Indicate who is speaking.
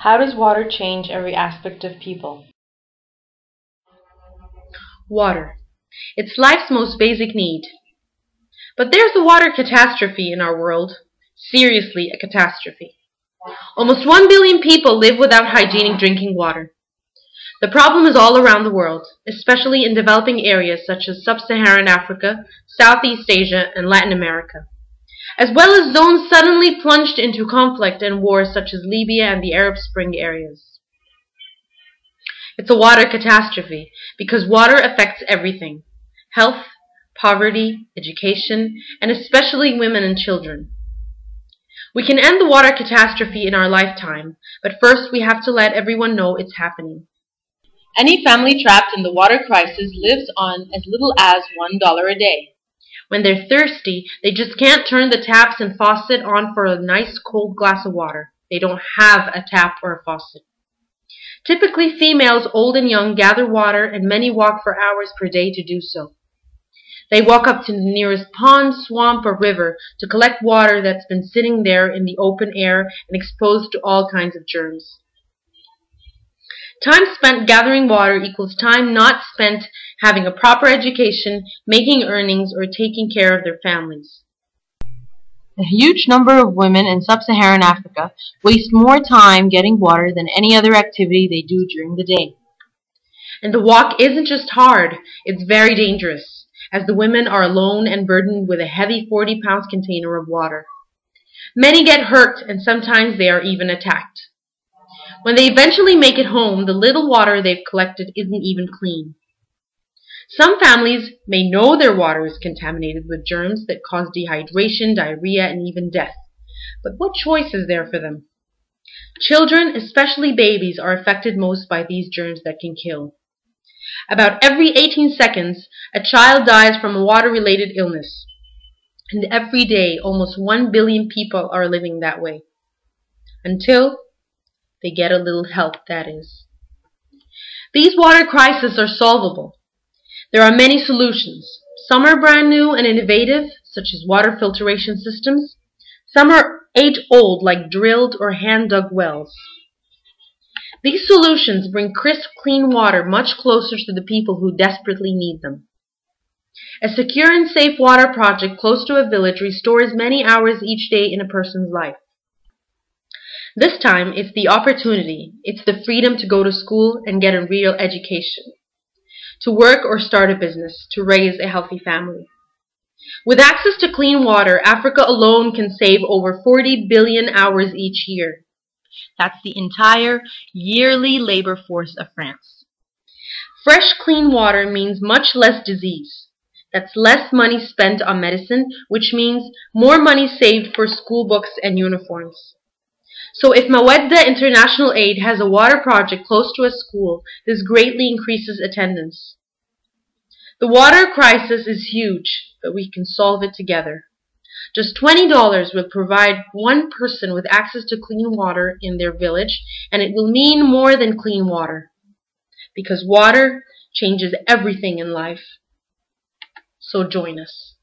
Speaker 1: How does water change every aspect of people?
Speaker 2: Water. It's life's most basic need. But there's a water catastrophe in our world. Seriously, a catastrophe. Almost 1 billion people live without hygienic drinking water. The problem is all around the world, especially in developing areas such as Sub-Saharan Africa, Southeast Asia, and Latin America, as well as zones suddenly plunged into conflict and wars such as Libya and the Arab Spring areas. It's a water catastrophe because water affects everything: health, poverty, education, and especially women and children. We can end the water catastrophe in our lifetime, but first we have to let everyone know it's happening.
Speaker 1: Any family trapped in the water crisis lives on as little as $1 a day.
Speaker 2: When they're thirsty, they just can't turn the taps and faucet on for a nice cold glass of water. They don't have a tap or a faucet. Typically, females, old and young, gather water, and many walk for hours per day to do so. They walk up to the nearest pond, swamp, or river to collect water that's been sitting there in the open air and exposed to all kinds of germs. Time spent gathering water equals time not spent having a proper education, making earnings, or taking care of their families.
Speaker 1: A huge number of women in Sub-Saharan Africa waste more time getting water than any other activity they do during the day.
Speaker 2: And the walk isn't just hard, it's very dangerous, as the women are alone and burdened with a heavy 40-pound container of water. Many get hurt, and sometimes they are even attacked. When they eventually make it home, the little water they've collected isn't even clean. Some families may know their water is contaminated with germs that cause dehydration, diarrhea, and even death. But what choice is there for them? Children, especially babies, are affected most by these germs that can kill. About every 18 seconds, a child dies from a water-related illness. And every day, almost 1 billion people are living that way. Until they get a little help, that is. These water crises are solvable. There are many solutions. Some are brand new and innovative, such as water filtration systems. Some are age-old, like drilled or hand-dug wells. These solutions bring crisp, clean water much closer to the people who desperately need them. A secure and safe water project close to a village restores many hours each day in a person's life. This time, it's the opportunity, it's the freedom to go to school and get a real education, to work or start a business, to raise a healthy family. With access to clean water, Africa alone can save over 40 billion hours each year.
Speaker 1: That's the entire yearly labor force of France.
Speaker 2: Fresh, clean water means much less disease. That's less money spent on medicine, which means more money saved for school books and uniforms. So if Mawadda International Aid has a water project close to a school, this greatly increases attendance. The water crisis is huge, but we can solve it together. Just $20 will provide one person with access to clean water in their village, and it will mean more than clean water. Because water changes everything in life. So join us.